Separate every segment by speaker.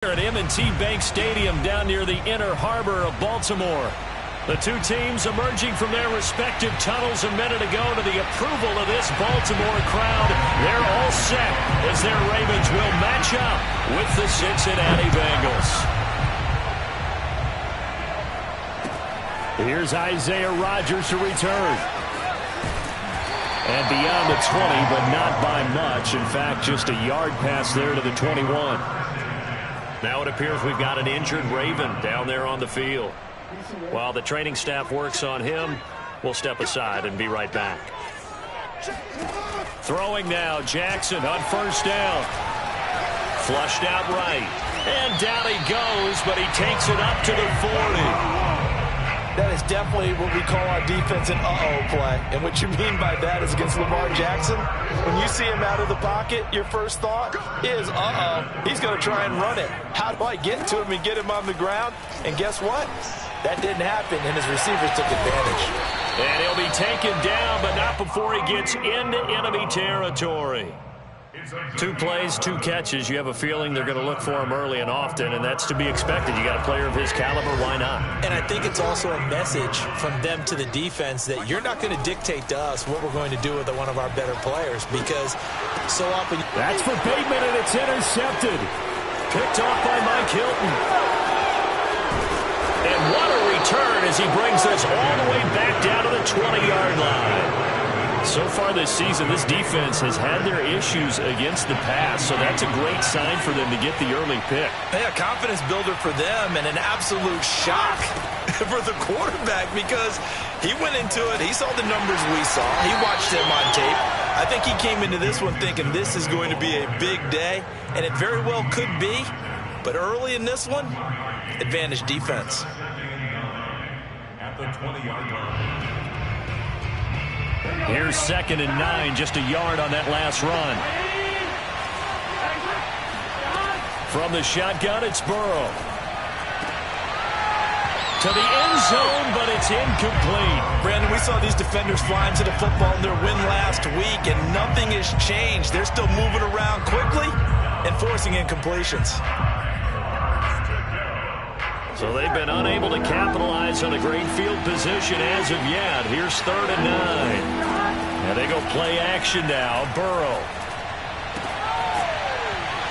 Speaker 1: At M&T Bank Stadium down near the Inner Harbor of Baltimore. The two teams emerging from their respective tunnels a minute ago to the approval of this Baltimore crowd. They're all set as their Ravens will match up with the Cincinnati Bengals. Here's Isaiah Rodgers to return. And beyond the 20, but not by much. In fact, just a yard pass there to the 21. Now it appears we've got an injured Raven down there on the field. While the training staff works on him, we'll step aside and be right back. Throwing now, Jackson on first down. Flushed out right. And down he goes, but he takes it up to the 40.
Speaker 2: That is definitely what we call our defense an uh-oh play. And what you mean by that is against Lamar Jackson, when you see him out of the pocket, your first thought is, uh-oh, he's going to try and run it. How do I get to him and get him on the ground? And guess what? That didn't happen, and his receivers took advantage.
Speaker 1: And he'll be taken down, but not before he gets into enemy territory. 2 plays, 2 catches. You have a feeling they're going to look for him early and often, and that's to be expected. You got a player of his caliber, why not?
Speaker 2: And I think it's also a message from them to the defense that you're not going to dictate to us what we're going to do with one of our better players, because so often...
Speaker 1: That's for Bateman, and it's intercepted. Picked off by Mike Hilton. And what a return as he brings us all the way back down to the 20-yard line. So far this season, this defense has had their issues against the pass, so that's a great sign for them to get the early pick.
Speaker 2: Yeah, a confidence builder for them and an absolute shock for the quarterback because he went into it. He saw the numbers we saw. He watched them on tape. I think he came into this one thinking this is going to be a big day, and it very well could be. But early in this one, advantage defense.
Speaker 3: At the 20-yard line.
Speaker 1: Here's 2nd and 9, just a yard on that last run. From the shotgun, it's Burrow. To the end zone, but it's incomplete.
Speaker 2: Brandon, we saw these defenders flying to the football in their win last week, and nothing has changed. They're still moving around quickly and forcing incompletions.
Speaker 1: So they've been unable to capitalize on a great field position as of yet. Here's 3rd and 9. And they go play action now. Burrow.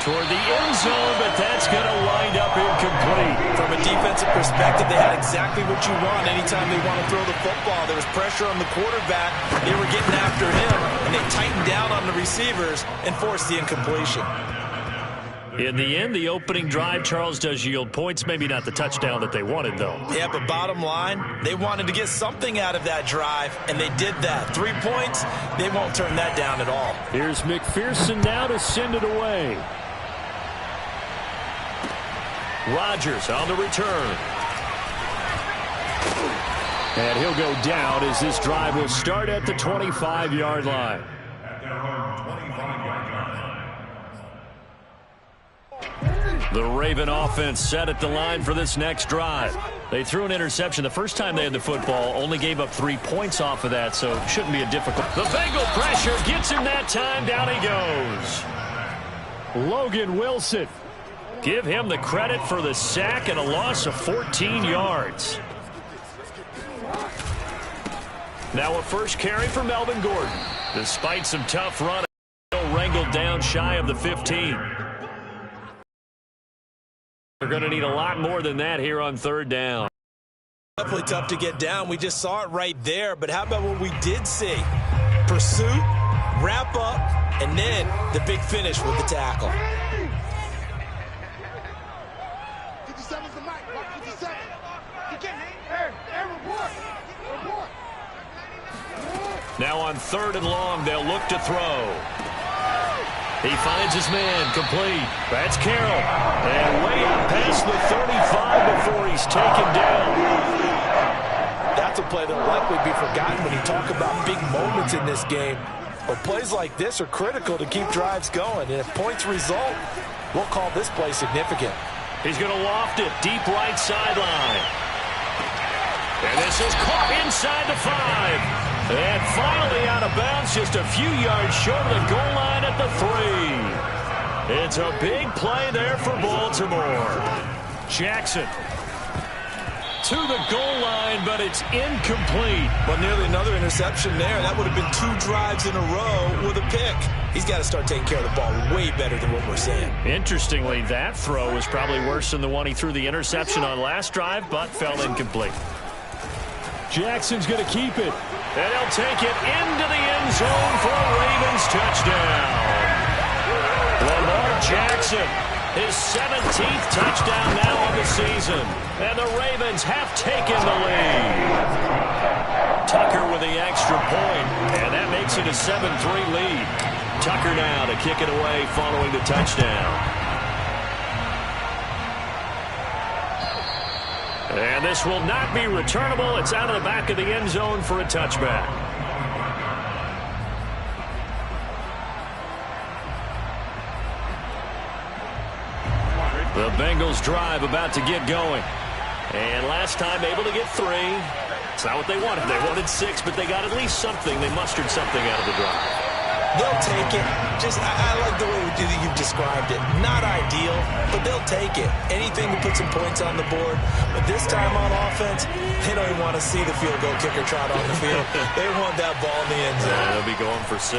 Speaker 1: Toward the end zone, but that's going to wind up incomplete.
Speaker 2: From a defensive perspective, they had exactly what you want anytime they want to throw the football. There was pressure on the quarterback. They were getting after him, and they tightened down on the receivers and forced the incompletion.
Speaker 1: In the end, the opening drive, Charles, does yield points. Maybe not the touchdown that they wanted, though.
Speaker 2: Yeah, but bottom line, they wanted to get something out of that drive, and they did that. 3 points, they won't turn that down at all.
Speaker 1: Here's McPherson now to send it away. Rodgers on the return. And he'll go down as this drive will start at the 25-yard line.
Speaker 3: At their own 25-yard line.
Speaker 1: The Raven offense set at the line for this next drive. They threw an interception the first time they had the football, only gave up 3 points off of that, so it shouldn't be a difficult. The Bengal pressure gets him that time. Down he goes. Logan Wilson. Give him the credit for the sack and a loss of 14 yards. Now a first carry for Melvin Gordon. Despite some tough running, he'll wrangle down shy of the 15. They're going to need a lot more than that here on 3rd down.
Speaker 2: Definitely tough to get down. We just saw it right there. But how about what we did see? Pursuit, wrap up, and then the big finish with the tackle.
Speaker 4: 57's the mic. 57. Report.
Speaker 1: Now on 3rd and long, they'll look to throw. He finds his man, complete. That's Carroll. And way up past the 35 before he's taken down.
Speaker 2: That's a play that will likely be forgotten when you talk about big moments in this game. But plays like this are critical to keep drives going. And if points result, we'll call this play significant.
Speaker 1: He's going to loft it deep right sideline. And this is caught inside the 5. And finally out of bounds, just a few yards short of the goal line at the 3. It's a big play there for Baltimore. Jackson to the goal line, but it's incomplete.
Speaker 2: But nearly another interception there. That would have been 2 drives in a row with a pick. He's got to start taking care of the ball way better than what we're seeing.
Speaker 1: Interestingly, that throw was probably worse than the one he threw the interception on last drive, but fell incomplete. Jackson's going to keep it. And he'll take it into the end zone for a Ravens touchdown. Lamar Jackson, his 17th touchdown now on the season. And the Ravens have taken the lead. Tucker with the extra point, and that makes it a 7-3 lead. Tucker now to kick it away following the touchdown. And this will not be returnable. It's out of the back of the end zone for a touchback. The Bengals drive about to get going. And last time able to get 3. It's not what they wanted. They wanted 6, but they got at least something. They mustered something out of the drive.
Speaker 2: They'll take it. I like the way you've described it. Not ideal, but they'll take it. Anything to put some points on the board. But this time on offense, they don't even want to see the field goal kicker trot on the field. They want that ball in the end zone.
Speaker 1: Yeah, they'll be going for 6.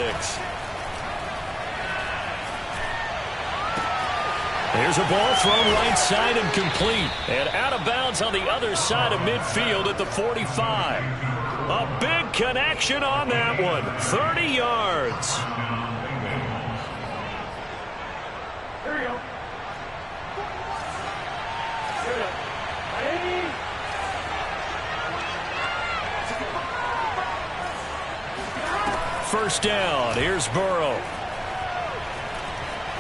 Speaker 1: Here's a ball thrown right side and complete. And out of bounds on the other side of midfield at the 45. A big connection on that one. 30 yards.
Speaker 5: Here we go.
Speaker 1: First down. Here's Burrow.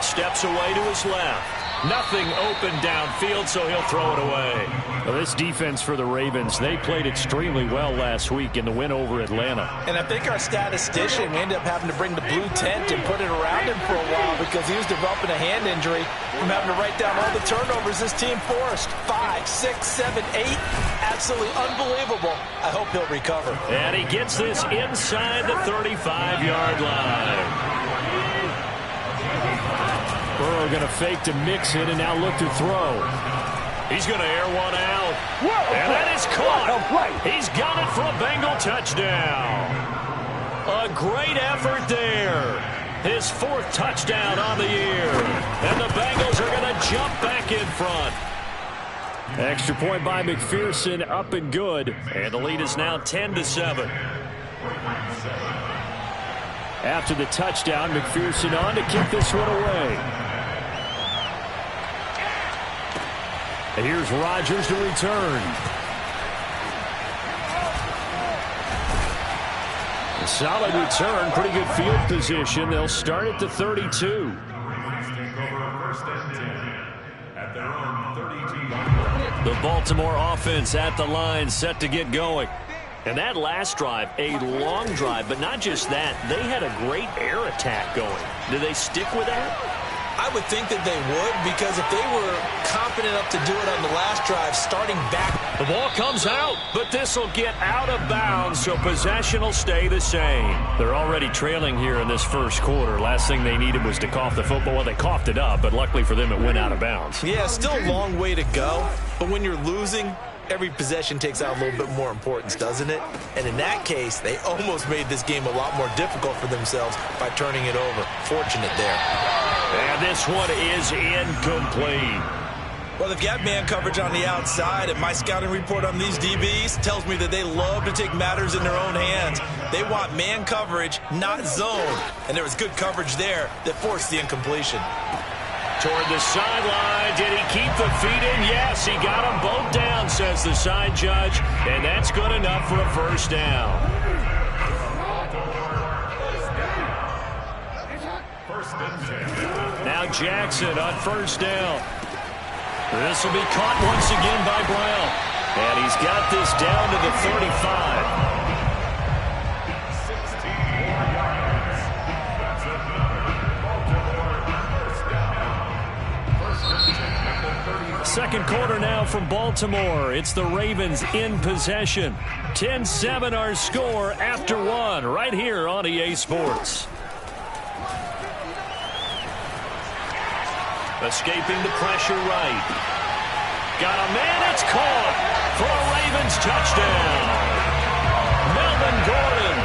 Speaker 1: Steps away to his left. Nothing open downfield, so he'll throw it away. Well, this defense for the Ravens, they played extremely well last week in the win over Atlanta.
Speaker 2: And I think our statistician ended up having to bring the blue tent and put it around him for a while because he was developing a hand injury from having to write down all the turnovers this team forced. 5, 6, 7, 8. Absolutely unbelievable. I hope he'll recover.
Speaker 1: And he gets this inside the 35-yard line. Burrow going to fake to mix it and now look to throw. He's going to air one out. And that is caught. He's got it for a Bengal touchdown. A great effort there. His 4th touchdown on the year. And the Bengals are going to jump back in front. Extra point by McPherson, up and good. And the lead is now 10-7. After the touchdown, McPherson on to kick this one away. And here's Rodgers to return. A solid return, pretty good field position. They'll start at the 32.
Speaker 3: Take over 1st and 10 at their own 32.
Speaker 1: The Baltimore offense at the line, set to get going. And that last drive, a long drive, but not just that. They had a great air attack going. Do they stick with that?
Speaker 2: I would think that they would, because if they were confident enough to do it on the last drive, starting back.
Speaker 1: The ball comes out, but this will get out of bounds, so possession will stay the same. They're already trailing here in this first quarter. Last thing they needed was to cough the football. Well, they coughed it up, but luckily for them, it went out of bounds.
Speaker 2: Yeah, still a long way to go, but when you're losing, every possession takes on a little bit more importance, doesn't it? And in that case, they almost made this game a lot more difficult for themselves by turning it over. Fortunate there.
Speaker 1: And this one is incomplete.
Speaker 2: Well, they've got man coverage on the outside, and my scouting report on these DBs tells me that they love to take matters in their own hands. They want man coverage, not zone. And there was good coverage there that forced the incompletion.
Speaker 1: Toward the sideline. Did he keep the feet in? Yes, he got them both down, says the side judge. And that's good enough for a first down. Now Jackson on first down. This will be caught once again by Brown. And he's got this down to the 35. Second quarter now from Baltimore. It's the Ravens in possession. 10-7 our score after one right here on EA Sports. Escaping the pressure right. Got a man, it's caught for a Ravens touchdown. Melvin Gordon,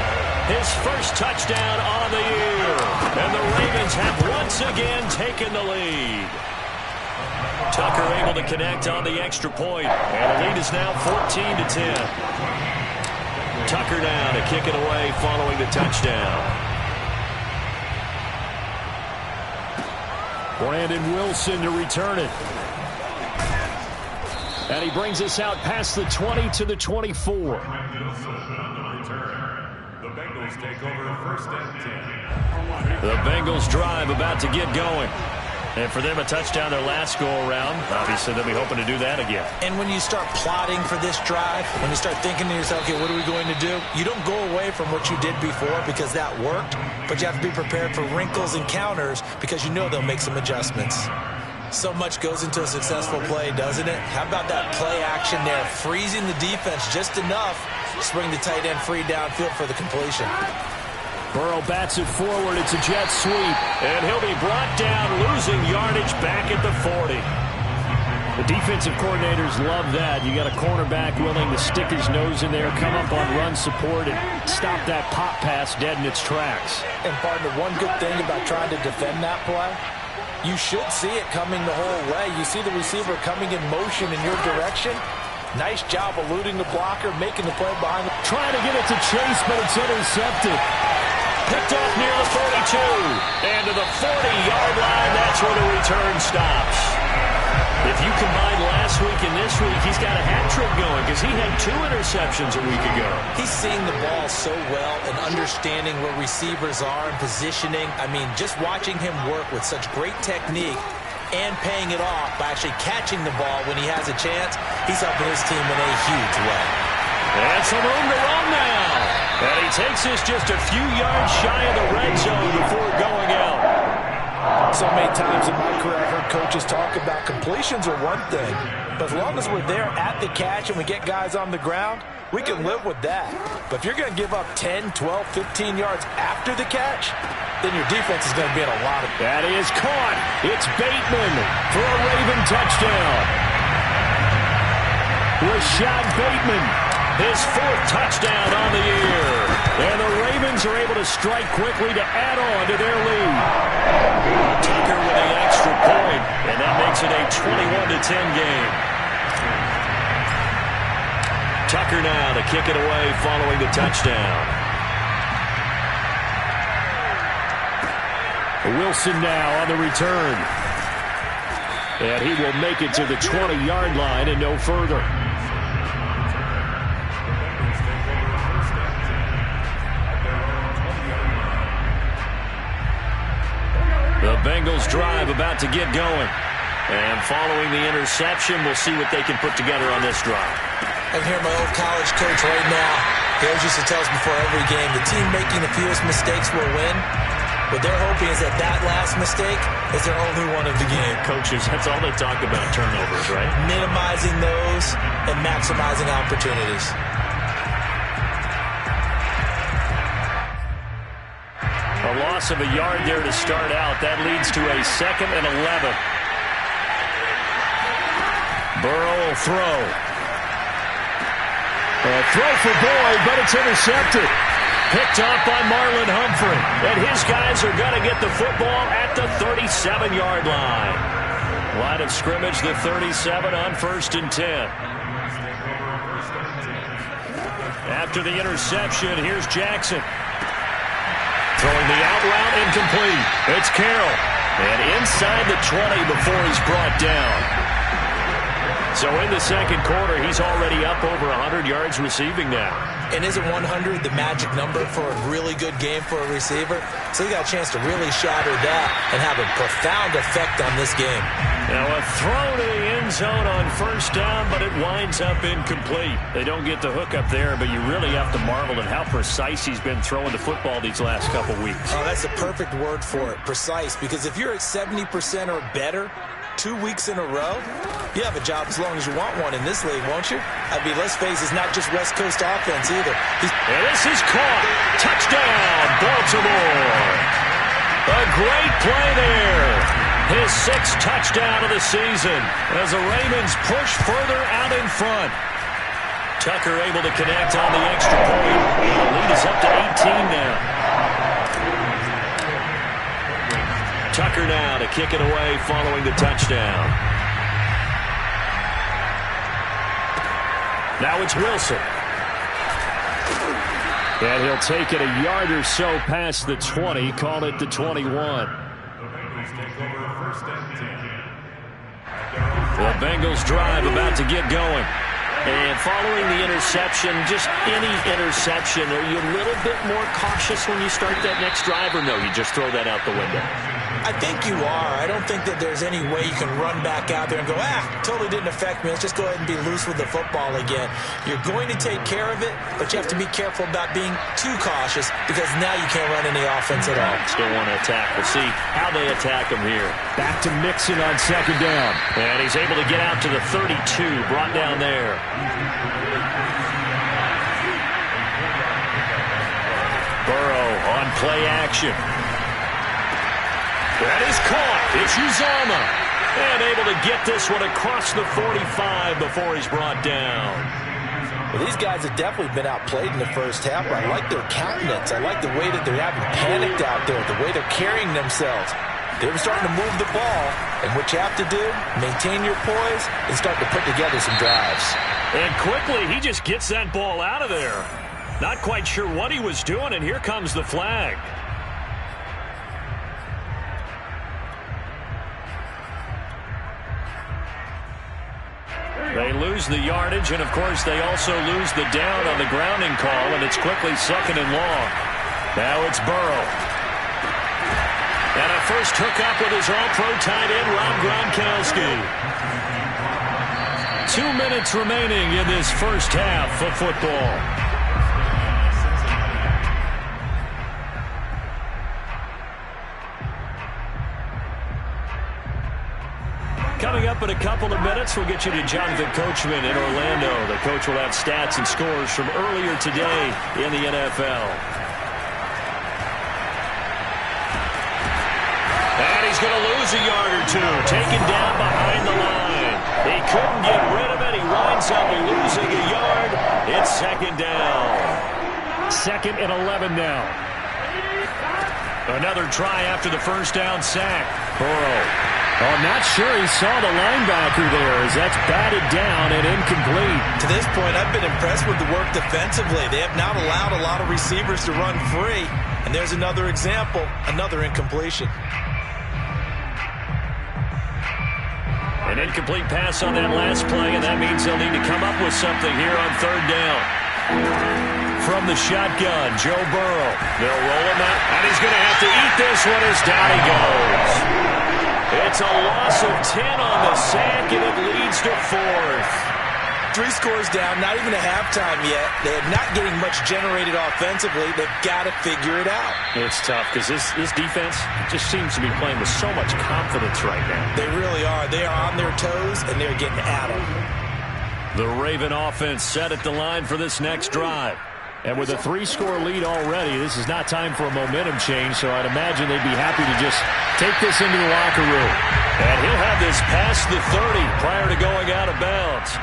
Speaker 1: his first touchdown on the year. And the Ravens have once again taken the lead. Tucker able to connect on the extra point. And the lead is now 14-10. Tucker now to kick it away following the touchdown. Brandon Wilson to return it. And he brings us out past the 20 to the 24.
Speaker 3: The Bengals take over first and 10.
Speaker 1: The Bengals drive about to get going. And for them, a touchdown their last go-around. Obviously, they'll be hoping to do that again.
Speaker 2: And when you start plotting for this drive, when you start thinking to yourself, okay, what are we going to do? You don't go away from what you did before because that worked, but you have to be prepared for wrinkles and counters because you know they'll make some adjustments. So much goes into a successful play, doesn't it? How about that play action there, freezing the defense just enough to bring the tight end free downfield for the completion.
Speaker 1: Burrow bats it forward. It's a jet sweep. And he'll be brought down, losing yardage back at the 40. The defensive coordinators love that. You got a cornerback willing to stick his nose in there, come up on run support, and stop that pop pass dead in its tracks.
Speaker 2: And partner, one good thing about trying to defend that play, you should see it coming the whole way. You see the receiver coming in motion in your direction. Nice job eluding the blocker, making the play behind.
Speaker 1: Trying to get it to Chase, but it's intercepted. Picked off near the 42. And to the 40-yard line, that's where the return stops. If you combine last week and this week, he's got a hat trick going because he had 2 interceptions a week ago.
Speaker 2: He's seeing the ball so well and understanding where receivers are and positioning. I mean, just watching him work with such great technique and paying it off by actually catching the ball when he has a chance, he's helping his team in a huge way.
Speaker 1: And some room to run now. And he takes us just a few yards shy of the red zone before going out.
Speaker 2: So many times in my career I've heard coaches talk about completions are one thing, but as long as we're there at the catch and we get guys on the ground, we can live with that. But if you're going to give up 10, 12, 15 yards after the catch, then your defense is going to be in a lot of...
Speaker 1: That is caught. It's Bateman for a Raven touchdown. Rashad Bateman, his 4th touchdown on the year. And the Ravens are able to strike quickly to add on to their lead. Tucker with the extra point, and that makes it a 21-10 game. Tucker now to kick it away following the touchdown. Wilson now on the return. And he will make it to the 20-yard line and no further. The Bengals drive about to get going. And following the interception, we'll see what they can put together on this drive.
Speaker 2: I hear my old college coach right now. He always used to tell us before every game, the team making the fewest mistakes will win. What they're hoping is that that last mistake is their only one of the game.
Speaker 1: Coaches, that's all they talk about, turnovers, right?
Speaker 2: Minimizing those and maximizing opportunities.
Speaker 1: A loss of a yard there to start out. That leads to a 2nd and 11. Burrow will throw. A throw for Boyd, but it's intercepted. Picked off by Marlon Humphrey. And his guys are going to get the football at the 37-yard line. Line of scrimmage, the 37 on 1st and 10. After the interception, here's Jackson. Throwing the out route incomplete. It's Carroll. And inside the 20 before he's brought down. So in the 2nd quarter, he's already up over 100 yards receiving now.
Speaker 2: And isn't 100 the magic number for a really good game for a receiver? So he got a chance to really shatter that and have a profound effect on this game.
Speaker 1: Now a throw to the end zone on 1st down, but it winds up incomplete. They don't get the hook up there, but you really have to marvel at how precise he's been throwing the football these last couple weeks.
Speaker 2: Oh, that's a perfect word for it, precise, because if you're at 70% or better 2 weeks in a row, you have a job as long as you want one in this league, won't you? I mean, let's face it, it's not just West Coast offense either.
Speaker 1: And this is caught. Touchdown, Baltimore. A great play there. His 6th touchdown of the season as the Ravens push further out in front. Tucker able to connect on the extra point. The lead is up to 18 now. Tucker now to kick it away following the touchdown. Now it's Wilson. And he'll take it a yard or so past the 20, call it the 21. The Bengals drive about to get going. And following the interception, just any interception, are you a little bit more cautious when you start that next drive, or no, you just throw that out the window?
Speaker 2: I think you are. I don't think that there's any way you can run back out there and go, totally didn't affect me. Let's just go ahead and be loose with the football again. You're going to take care of it, but you have to be careful about being too cautious because now you can't run any offense at all.
Speaker 1: Still want to attack. We'll see how they attack him here. Back to Mixon on 2nd down. And he's able to get out to the 32, brought down there. Burrow on play action. That is caught. It's Uzomah. And able to get this one across the 45 before he's brought down.
Speaker 2: Well, these guys have definitely been outplayed in the first half. I like their countenance. I like the way that they're having panicked out there, the way they're carrying themselves. They're starting to move the ball, and what you have to do, maintain your poise and start to put together some drives.
Speaker 1: And quickly, he just gets that ball out of there. Not quite sure what he was doing, and here comes the flag. They lose the yardage, and of course they also lose the down on the grounding call, and it's quickly 2nd and long. Now it's Burrow. And a first hookup with his all-pro tight end, Rob Gronkowski. 2 minutes remaining in this first half of football. Coming up in a couple of minutes, we'll get you to Jonathan Coachman in Orlando. The coach will have stats and scores from earlier today in the NFL. And he's going to lose a yard or two. Taken down behind the line. He couldn't get rid of it. He winds up losing a yard. It's 2nd down. 2nd and 11 now. Another try after the first down sack. Burrow. Oh, I'm not sure he saw the linebacker there as that's batted down and incomplete.
Speaker 2: To this point, I've been impressed with the work defensively. They have not allowed a lot of receivers to run free. And there's another example, another incompletion.
Speaker 1: An incomplete pass on that last play, and that means they'll need to come up with something here on 3rd down. From the shotgun, Joe Burrow. They'll roll him out, and he's going to have to eat this one as down he goes. It's a loss of 10 on the sack, and it leads to 4th.
Speaker 2: 3 scores down, not even a halftime yet. They're not getting much generated offensively. They've got to figure it out.
Speaker 1: It's tough because this defense just seems to be playing with so much confidence right now.
Speaker 2: They really are. They are on their toes, and they're getting at them.
Speaker 1: The Raven offense set at the line for this next drive. And with a 3-score lead already, this is not time for a momentum change, so I'd imagine they'd be happy to just take this into the locker room. And he'll have this past the 30 prior to going out of bounds.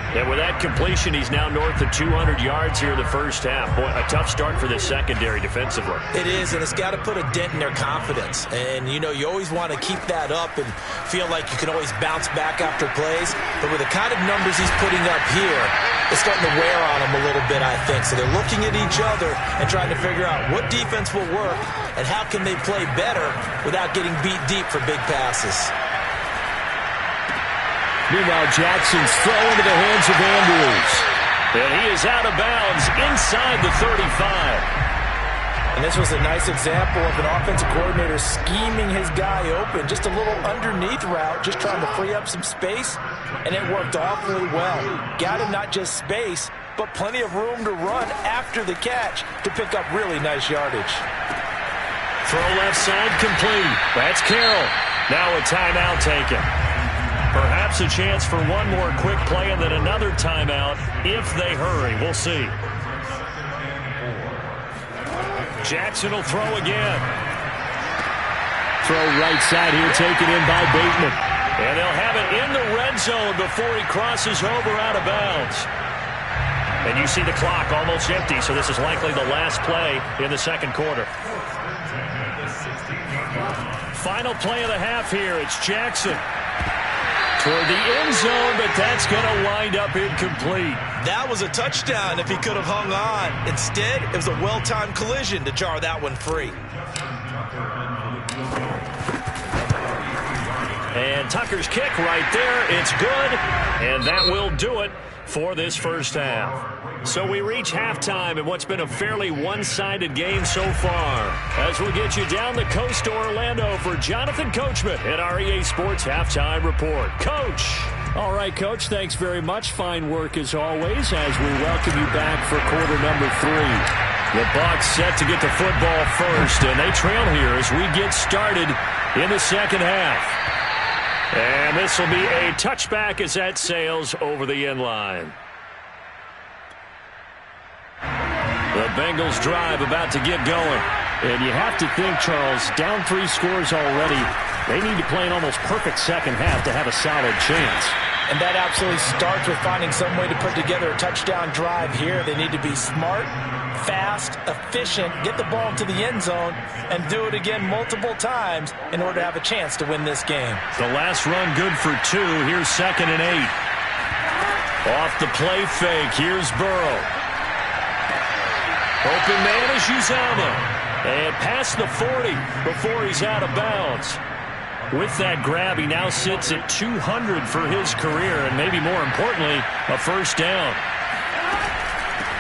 Speaker 1: And with that completion, he's now north of 200 yards here in the first half. Boy, a tough start for the secondary defensively.
Speaker 2: It is, and it's got to put a dent in their confidence. And, you know, you always want to keep that up and feel like you can always bounce back after plays. But with the kind of numbers he's putting up here, it's starting to wear on them a little bit, I think. So they're looking at each other and trying to figure out what defense will work and how can they play better without getting beat deep for big passes.
Speaker 1: Meanwhile, Jackson's throw into the hands of Andrews. And he is out of bounds inside the 35.
Speaker 2: And this was a nice example of an offensive coordinator scheming his guy open. Just a little underneath route, just trying to free up some space. And it worked awfully well. Got him not just space, but plenty of room to run after the catch to pick up really nice yardage.
Speaker 1: Throw left side complete. That's Carroll. Now a timeout taken. Perhaps a chance for one more quick play and then another timeout if they hurry. We'll see. Jackson will throw again. throw right side here, taken in by Bateman. And they'll have it in the red zone before he crosses over out of bounds. And you see the clock almost empty, so this is likely the last play in the second quarter. Final play of the half here. It's Jackson toward the end zone, but that's going to wind up incomplete.
Speaker 2: That was a touchdown if he could have hung on. Instead, it was a well-timed collision to jar that one free.
Speaker 1: And Tucker's kick right there. It's good, and that will do it for this first half. So we reach halftime in what's been a fairly one-sided game so far. As we get you down the coast to Orlando for Jonathan Coachman at our EA Sports Halftime Report. Coach. All right, Coach, thanks very much. Fine work as always as we welcome you back for quarter number 3. The Bucs set to get the football first, and they trail here as we get started in the second half. And this will be a touchback as that sails over the end line. The Bengals drive about to get going. And you have to think, Charles, down 3 scores already. They need to play an almost perfect second half to have a solid chance.
Speaker 6: And that absolutely starts with finding some way to put together a touchdown drive here. They need to be smart, fast, efficient, get the ball into the end zone, and do it again multiple times in order to have a chance to win this game.
Speaker 1: The last run good for 2. Here's 2nd and 8. Off the play fake. Here's Burrow. Open man is Uzomah. And past the 40 before he's out of bounds. With that grab, he now sits at 200 for his career, and maybe more importantly, a first down.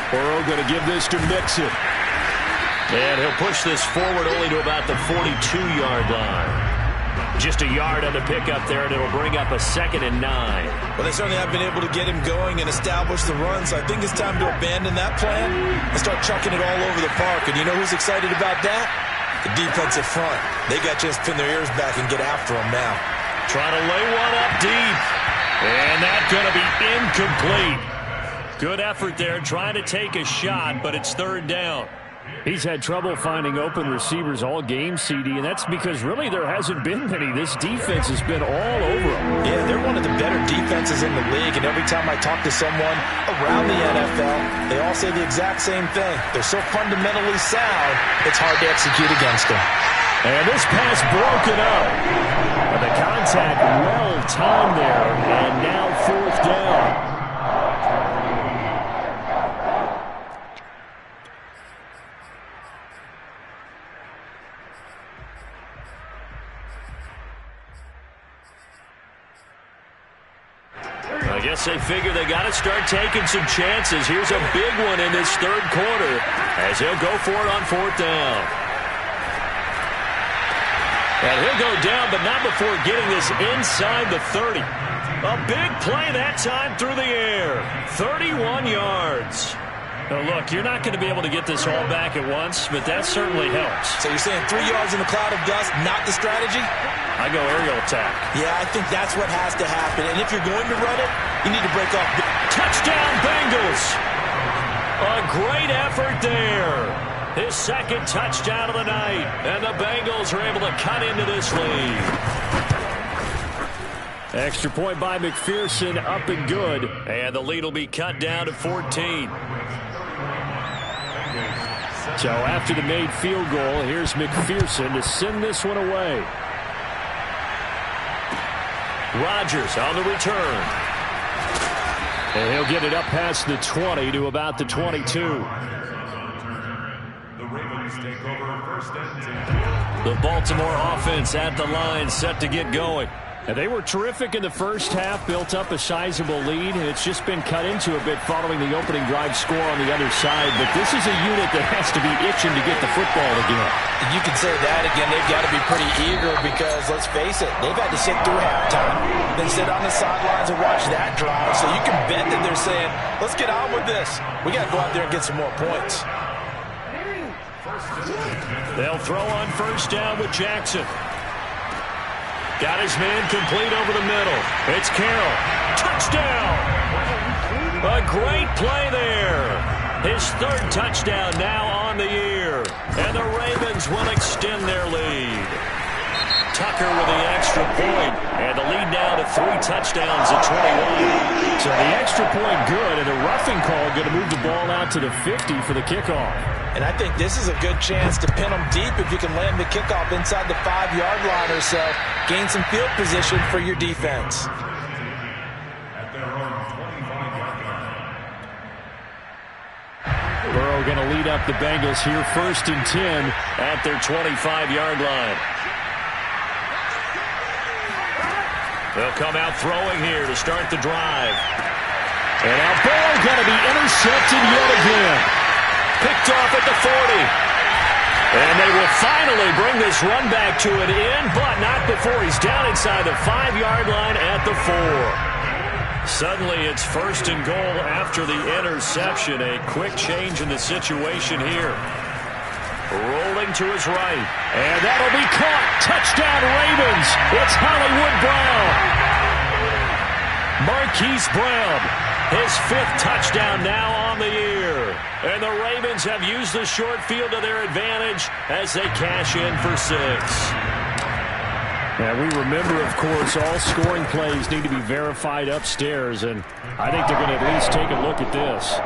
Speaker 1: Burrow going to give this to Mixon. And he'll push this forward only to about the 42-yard line. Just a yard on the pickup there, and it'll bring up a 2nd and 9.
Speaker 2: Well, they certainly have been able to get him going and establish the run, so I think it's time to abandon that plan and start chucking it all over the park. And you know who's excited about that? The defensive front. They got just pin their ears back and get after him now.
Speaker 1: Trying to lay one up deep. And that's going to be incomplete. Good effort there, trying to take a shot, but it's 3rd down. He's had trouble finding open receivers all game, CD, and that's because really there hasn't been many. This defense has been all over them.
Speaker 6: Yeah, they're one of the better defenses in the league, and every time I talk to someone around the NFL, they all say the exact same thing. They're so fundamentally sound, it's hard to execute against them.
Speaker 1: And this pass broken up. And the contact well timed there, and now 4th down. I guess they figure they got to start taking some chances. Here's a big one in this 3rd quarter as he'll go for it on 4th down. And he'll go down, but not before getting this inside the 30. A big play that time through the air. 31 yards. Now look, you're not going to be able to get this all back at once, but that certainly helps.
Speaker 2: So you're saying 3 yards in a cloud of dust, not the strategy?
Speaker 1: I go aerial attack.
Speaker 2: Yeah, I think that's what has to happen. And if you're going to run it, you need to break off.
Speaker 1: Touchdown, Bengals. A great effort there. His 2nd touchdown of the night. And the Bengals are able to cut into this lead. Extra point by McPherson, up and good. And the lead will be cut down to 14. So after the made field goal, here's McPherson to send this one away. Rodgers on the return. And he'll get it up past the 20 to about the 22.
Speaker 3: The Ravens take over 1st and 10.
Speaker 1: The Baltimore offense at the line, set to get going. And they were terrific in the first half, built up a sizable lead, and it's just been cut into a bit following the opening drive score on the other side. But this is a unit that has to be itching to get the football again.
Speaker 6: You can say that again. They've got to be pretty eager because, let's face it, they've had to sit through halftime, then sit on the sidelines and watch that drive. So you can bet that they're saying, let's get on with this. We got to go out there and get some more points.
Speaker 1: They'll throw on 1st down with Jackson. Got his man complete over the middle. It's Carroll. Touchdown! A great play there. His 3rd touchdown now on the year. And the Ravens will extend their lead. Tucker with the extra point, and the lead now to 3 touchdowns at 21.
Speaker 5: So the extra point good, and a roughing call going to move the ball out to the 50 for the kickoff.
Speaker 6: And I think this is a good chance to pin them deep if you can land the kickoff inside the 5-yard line or so. Gain some field position for your defense.
Speaker 3: At their own 25-yard line.
Speaker 5: Burrow going to lead up the Bengals here, 1st and 10
Speaker 1: at their 25-yard line. They'll come out throwing here to start the drive.
Speaker 5: And now Burrow going to be intercepted yet again.
Speaker 1: Picked off at the 40. And they will finally bring this run back to an end, but not before he's down inside the 5-yard line at the 4. Suddenly it's 1st and goal after the interception. A quick change in the situation here. Rolling to his right.
Speaker 5: And that'll be caught. Touchdown Ravens. It's Hollywood Brown.
Speaker 1: Marquise Brown, his 5th touchdown now on the year. And the Ravens have used the short field to their advantage as they cash in for 6.
Speaker 5: And we remember, of course, all scoring plays need to be verified upstairs, and I think they're going to at least take a look at this.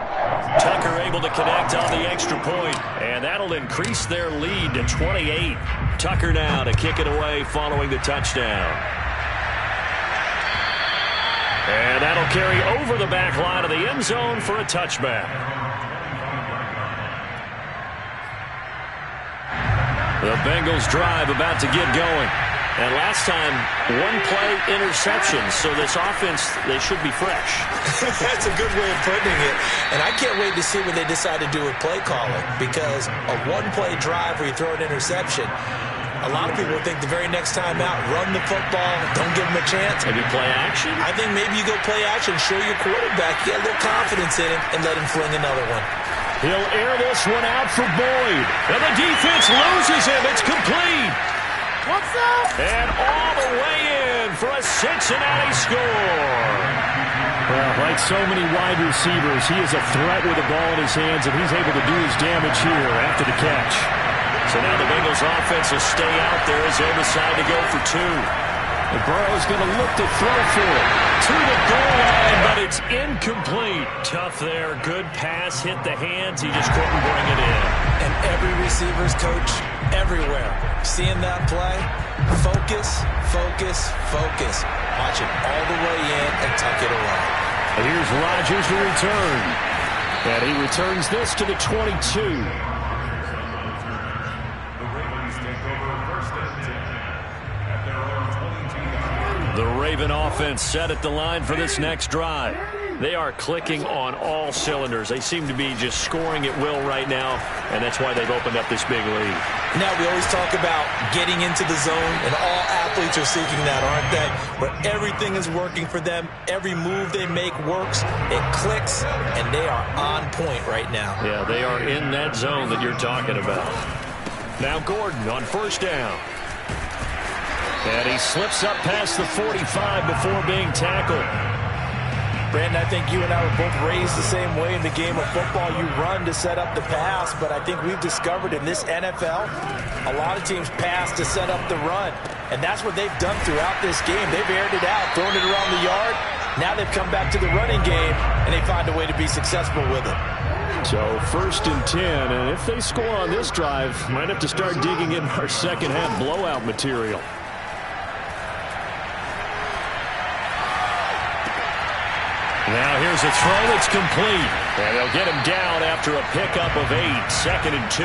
Speaker 1: Tucker able to connect on the extra point, and that'll increase their lead to 28. Tucker now to kick it away following the touchdown. And that'll carry over the back line of the end zone for a touchback. The Bengals drive about to get going. And last time, 1-play interception. So this offense, they should be fresh.
Speaker 6: That's a good way of putting it. And I can't wait to see what they decide to do with play calling. Because a 1-play drive where you throw an interception, a lot of people think the very next time out, run the football, don't give them a chance.
Speaker 1: Maybe play action?
Speaker 6: I think maybe you go play action, show your quarterback, get a little confidence in him, and let him fling another one.
Speaker 5: He'll air this one out for Boyd.
Speaker 1: And the defense loses him. It's complete.
Speaker 4: What's up?
Speaker 1: And all the way in for a Cincinnati score.
Speaker 5: Well, like so many wide receivers, he is a threat with the ball in his hands, and he's able to do his damage here after the catch.
Speaker 1: So now the Bengals offense will stay out there as they decide to go for 2.
Speaker 5: And Burrow's going to look to throw for it.
Speaker 1: To the goal line, but it's incomplete. Tough there. Good pass. Hit the hands. He just couldn't bring it in.
Speaker 6: And every receiver's coach everywhere, seeing that play, focus, focus, focus. Watch it all the way in and tuck it away.
Speaker 5: And here's Rodgers to return. And he returns this to the 22.
Speaker 3: The Ravens take over 1st and 10 at their own 22-yard line.
Speaker 1: The Raven offense set at the line for this next drive. They are clicking on all cylinders. They seem to be just scoring at will right now, and that's why they've opened up this big lead.
Speaker 6: Now, we always talk about getting into the zone, and all athletes are seeking that, aren't they? Where everything is working for them. Every move they make works. It clicks, and they are on point right now.
Speaker 1: Yeah, they are in that zone that you're talking about. Now Gordon on 1st down. And he slips up past the 45 before being tackled.
Speaker 6: Brandon, I think you and I were both raised the same way in the game of football. You run to set up the pass, but I think we've discovered in this NFL, a lot of teams pass to set up the run. And that's what they've done throughout this game. They've aired it out, thrown it around the yard. Now they've come back to the running game, and they find a way to be successful with it.
Speaker 5: So 1st and 10, and if they score on this drive, might have to start digging in our second half blowout material.
Speaker 1: Now here's a throw that's complete. And they'll get him down after a pickup of 8, 2nd and 2.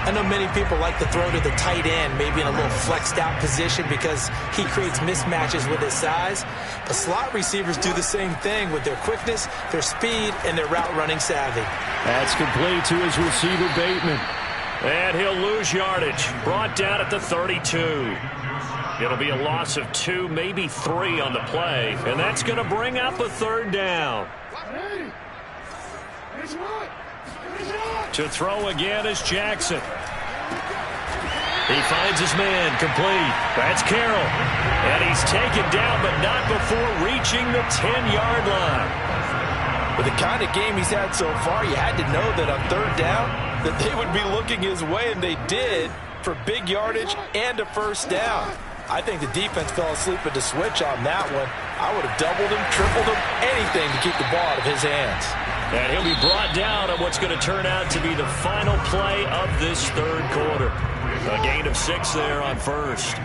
Speaker 6: I know many people like to throw to the tight end, maybe in a little flexed out position because he creates mismatches with his size. But slot receivers do the same thing with their quickness, their speed, and their route running savvy.
Speaker 5: That's complete to his receiver, Bateman.
Speaker 1: And he'll lose yardage. Brought down at the 32. It'll be a loss of 2, maybe 3 on the play. And that's going to bring up a 3rd down. To throw again is Jackson. He finds his man, complete. That's Carroll. And he's taken down, but not before reaching the 10-yard line.
Speaker 6: With the kind of game he's had so far, you had to know that on 3rd down, that they would be looking his way, and they did. for big yardage and a first down. I think the defense fell asleep at the switch on that one. I would have doubled him, tripled him, anything to keep the ball out of his hands.
Speaker 1: And he'll be brought down on what's going to turn out to be the final play of this third quarter. A gain of 6 there on first.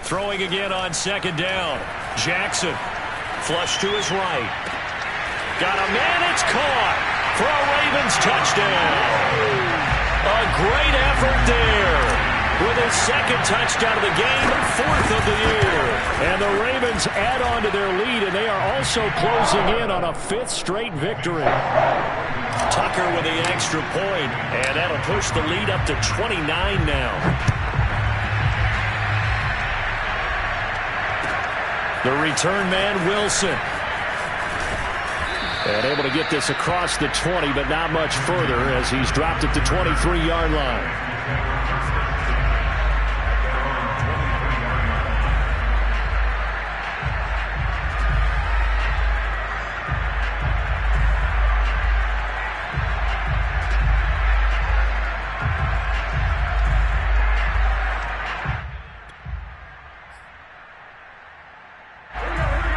Speaker 1: Throwing again on second down. Jackson. Flush to his right. Got a man. It's caught for a Ravens touchdown. A great effort there. With his second touchdown of the game, 4th of the year. And the Ravens add on to their lead, and they are also closing in on a 5th straight victory. Tucker with the extra point, and that'll push the lead up to 29 now. The return man, Wilson. And able to get this across the 20, but not much further as he's dropped it to 23-yard line.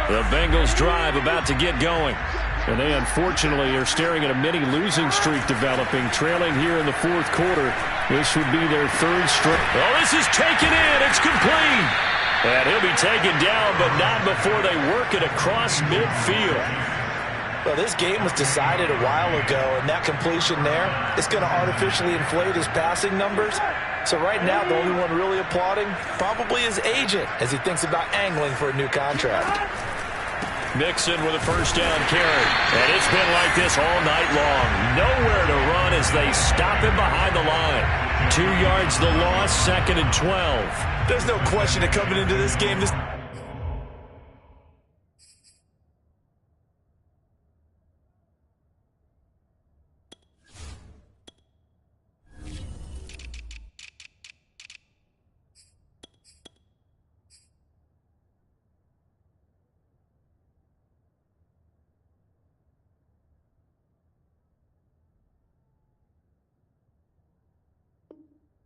Speaker 1: The Bengals drive about to get going. And they unfortunately are staring at a mini losing streak developing, trailing here in the 4th quarter. This would be their 3rd straight. Oh, this is taken in. It's complete. And he'll be taken down, but not before they work it across midfield.
Speaker 6: Well, this game was decided a while ago, and that completion there is going to artificially inflate his passing numbers. So right now, the only one really applauding probably his agent as he thinks about angling for a new contract.
Speaker 1: Mixon with a first down carry. And it's been like this all night long. Nowhere to run as they stop him behind the line. 2 yards the loss, 2nd and 12.
Speaker 2: There's no question that coming into this game, this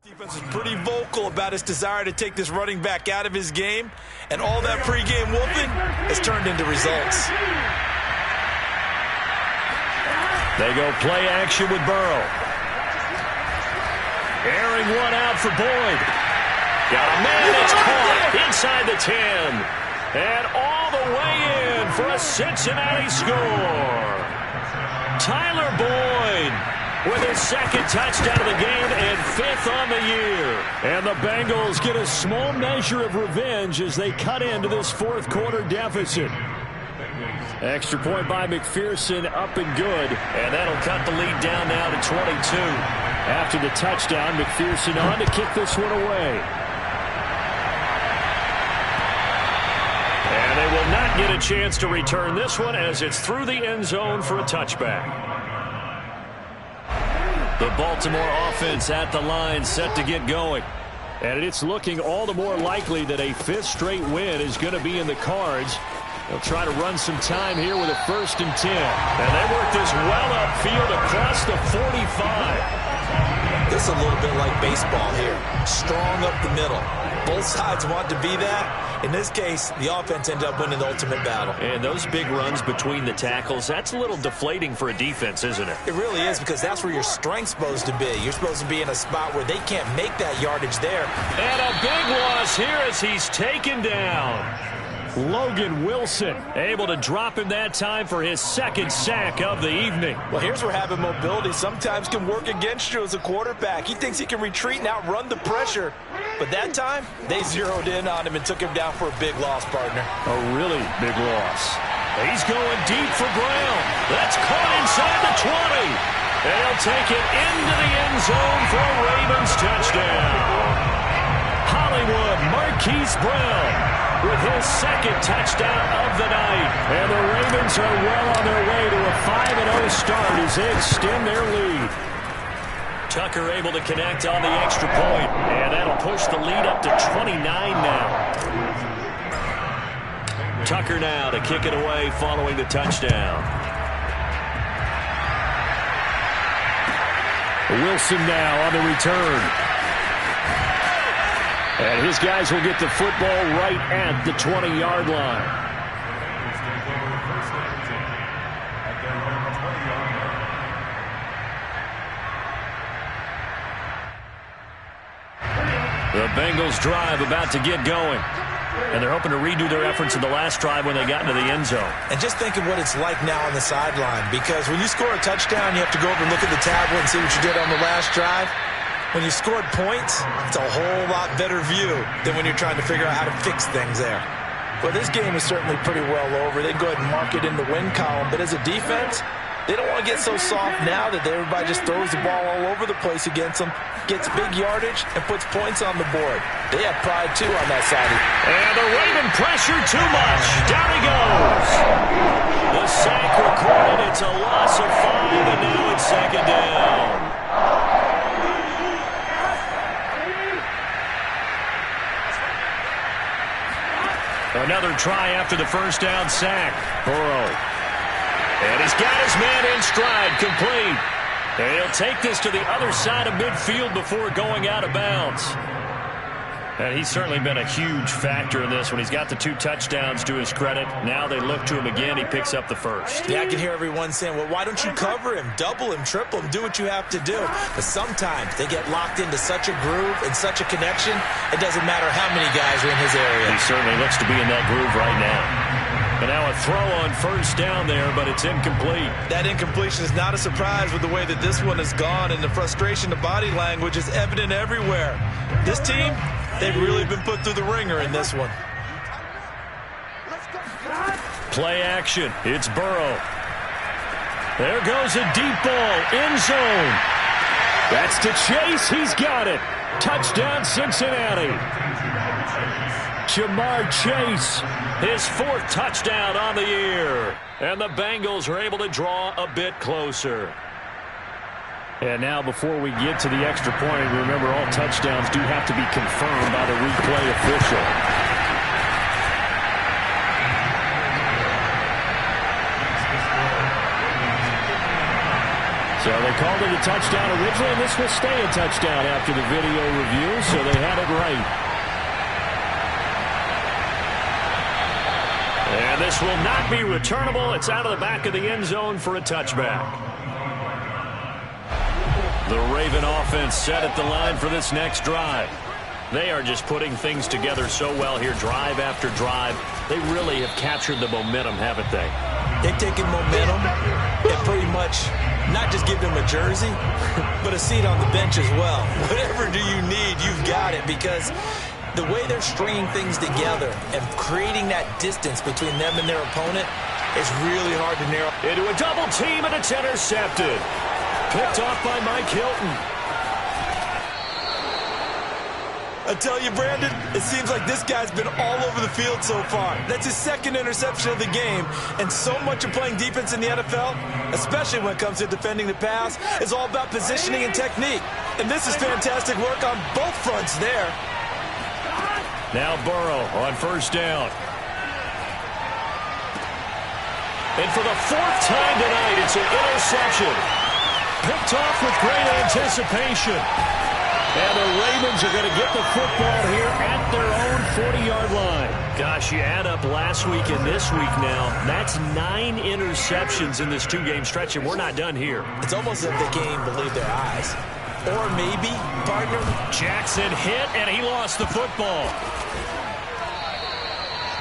Speaker 2: defense is pretty vocal about his desire to take this running back out of his game, and all that pregame whooping has turned into results.
Speaker 1: They go play action with Burrow. Airing one out for Boyd. Got a man, it's caught inside the 10. And all the way in for a Cincinnati score. Tyler Boyd with his 2nd touchdown of the game and 5th on the year. And the Bengals get a small measure of revenge as they cut into this 4th quarter deficit. Extra point by McPherson, up and good. And that'll cut the lead down now to 22. After the touchdown, McPherson on to kick this one away. And they will not get a chance to return this one as it's through the end zone for a touchback. The Baltimore offense at the line, set to get going. And it's looking all the more likely that a 5th straight win is going to be in the cards. They'll try to run some time here with a 1st and 10. And they work this well upfield across the 45.
Speaker 2: This is a little bit like baseball here. Strong up the middle. Both sides want to be that. In this case, the offense ended up winning the ultimate battle.
Speaker 1: And those big runs between the tackles, that's a little deflating for a defense, isn't it?
Speaker 2: It really is, because that's where your strength's supposed to be. You're supposed to be in a spot where they can't make that yardage there.
Speaker 1: And a big loss here as he's taken down. Logan Wilson able to drop him that time for his 2nd sack of the evening.
Speaker 6: Well, here's where having mobility sometimes can work against you as a quarterback. He thinks he can retreat and outrun the pressure. But that time, they zeroed in on him and took him down for a big loss, partner.
Speaker 1: A really big loss. He's going deep for Brown. That's caught inside the 20. And he'll take it into the end zone for a Ravens touchdown. Hollywood Marquise Brown with his 2nd touchdown of the night. And the Ravens are well on their way to a 5-0 start as they extend their lead. Tucker able to connect on the extra point, and that'll push the lead up to 29 now. Tucker now to kick it away following the touchdown.
Speaker 5: Wilson now on the return. And his guys will get the football right at the 20-yard line.
Speaker 1: The Bengals drive about to get going. And they're hoping to redo their efforts in the last drive when they got into the end zone.
Speaker 2: And just think of what it's like now on the sideline, because when you score a touchdown, you have to go over and look at the tablet and see what you did on the last drive. When you scored points, it's a whole lot better view than when you're trying to figure out how to fix things there.
Speaker 6: Well, this game is certainly pretty well over. They go ahead and mark it in the win column. But as a defense, they don't want to get so soft now that everybody just throws the ball all over the place against them, gets big yardage, and puts points on the board. They have pride, too, on that side.
Speaker 1: And the Raven pressure too much. Down he goes. The sack recorded. It's a loss of 5, and now it's second down. Another try after the first down sack. Burrow. And he's got his man in stride, complete. And he'll take this to the other side of midfield before going out of bounds. And he's certainly been a huge factor in this when he's got the 2 touchdowns to his credit. Now they look to him again. He picks up the first.
Speaker 2: Yeah, I can hear everyone saying, well, why don't you cover him, double him, triple him, do what you have to do. But sometimes they get locked into such a groove and such a connection, it doesn't matter how many guys are in his area.
Speaker 1: He certainly looks to be in that groove right now. And now a throw on first down there, but it's incomplete.
Speaker 2: That incompletion is not a surprise with the way that this one has gone, and the frustration, the body language is evident everywhere. This team, they've really been put through the ringer in this one.
Speaker 1: Play action. It's Burrow. There goes a deep ball. End zone. That's to Chase. He's got it. Touchdown, Cincinnati. Jamar Chase, his 4th touchdown on the year. And the Bengals are able to draw a bit closer. And now before we get to the extra point, remember all touchdowns do have to be confirmed by the replay official. So they called it a touchdown originally, and this will stay a touchdown after the video review, so they had it right. And this will not be returnable. It's out of the back of the end zone for a touchback. The Raven offense set at the line for this next drive. They are just putting things together so well here, drive after drive. They really have captured the momentum, haven't they?
Speaker 2: They've taken momentum and pretty much not just give them a jersey, but a seat on the bench as well. Whatever do you need, you've got it, because the way they're stringing things together and creating that distance between them and their opponent is really hard to narrow.
Speaker 1: Into a double team, and it's intercepted. Picked off by Mike Hilton.
Speaker 2: I tell you, Brandon, it seems like this guy's been all over the field so far. That's his 2nd interception of the game, and so much of playing defense in the NFL, especially when it comes to defending the pass, is all about positioning and technique. And this is fantastic work on both fronts there.
Speaker 1: Now Burrow on first down. And for the 4th time tonight, it's an interception. Picked off with great anticipation. And the Ravens are going to get the football here at their own 40-yard line. Gosh, you add up last week and this week now. That's 9 interceptions in this 2-game stretch, and we're not done here.
Speaker 2: It's almost as if they can't even believe their eyes. Or maybe, partner,
Speaker 1: Jackson hit, and he lost the football.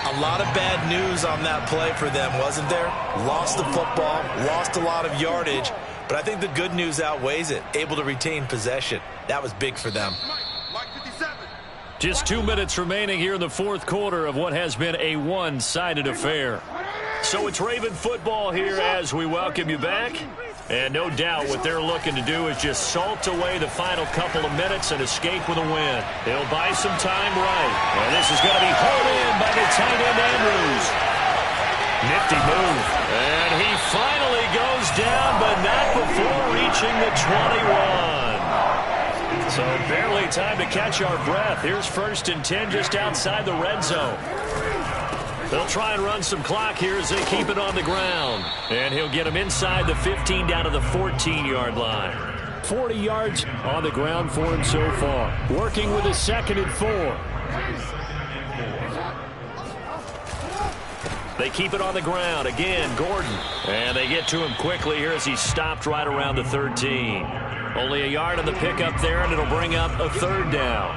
Speaker 2: A lot of bad news on that play for them, wasn't there? Lost the football, lost a lot of yardage, but I think the good news outweighs it. Able to retain possession. That was big for them.
Speaker 1: Just 2 minutes remaining here in the 4th quarter of what has been a one-sided affair. So it's Raven football here as we welcome you back. And no doubt what they're looking to do is just salt away the final couple of minutes and escape with a win. They'll buy some time right. And this is going to be hauled in by the tight end Andrews. Nifty move. And he finally goes down, but not before reaching the 21. So barely time to catch our breath. Here's 1st and 10 just outside the red zone. They'll try and run some clock here as they keep it on the ground. And he'll get him inside the 15 down to the 14-yard line.
Speaker 5: 40 yards on the ground for him so far. Working with a 2nd and 4.
Speaker 1: They keep it on the ground. Again, Gordon. And they get to him quickly here as he's stopped right around the 13. Only a yard on the pickup there, and it'll bring up a 3rd down.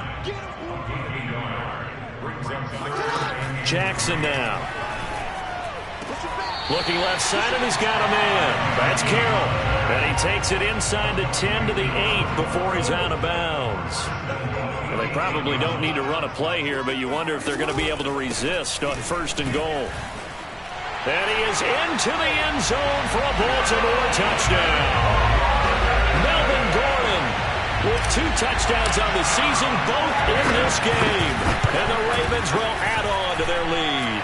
Speaker 1: Jackson now. Looking left side, and he's got a man. That's Carroll. And he takes it inside the 10 to the 8 before he's out of bounds. Well, they probably don't need to run a play here, but you wonder if they're going to be able to resist on 1st and goal. And he is into the end zone for a Baltimore touchdown. Melvin Gordon with 2 touchdowns on the season, both in this game. And the Ravens will add on to their lead.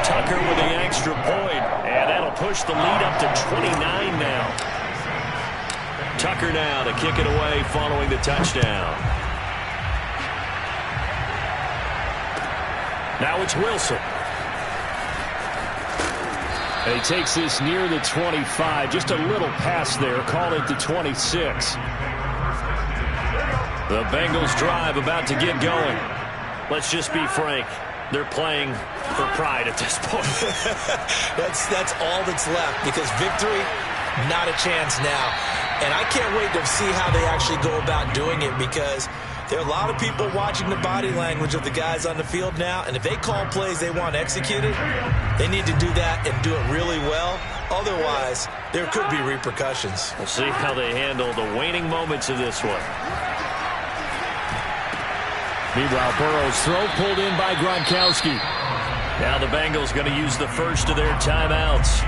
Speaker 1: Tucker with the extra point, and that'll push the lead up to 29 now. Tucker now to kick it away following the touchdown. Now it's Wilson.
Speaker 5: And he takes this near the 25. Just a little pass there. Call it the 26.
Speaker 1: The Bengals drive about to get going. Let's just be frank. They're playing for pride at this point.
Speaker 2: That's all that's left, because victory, not a chance now. And I can't wait to see how they actually go about doing it, because there are a lot of people watching the body language of the guys on the field now, and if they call plays they want executed, they need to do that and do it really well. Otherwise, there could be repercussions.
Speaker 1: We'll see how they handle the waning moments of this one.
Speaker 5: Meanwhile, Burrow's throw pulled in by Gronkowski.
Speaker 1: Now the Bengals going to use the first of their timeouts,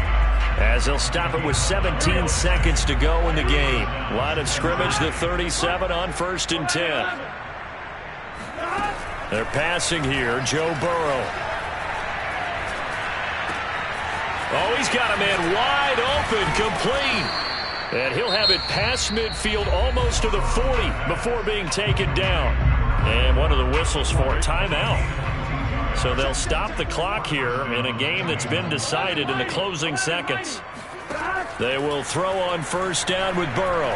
Speaker 1: as they'll stop it with 17 seconds to go in the game. Line of scrimmage, the 37 on 1st and 10. They're passing here, Joe Burrow. Oh, he's got a man wide open, complete. And he'll have it past midfield almost to the 40 before being taken down. And one of the whistles for a timeout. So they'll stop the clock here in a game that's been decided in the closing seconds. They will throw on 1st down with Burrow.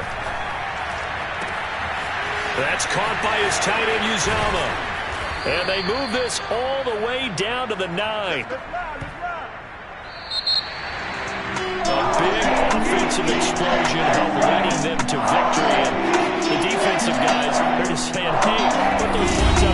Speaker 1: That's caught by his tight end, Uzama. And they move this all the way down to the 9. A big offensive explosion helped leading them to victory. And the defensive guys, they're just saying, hey, put those points up.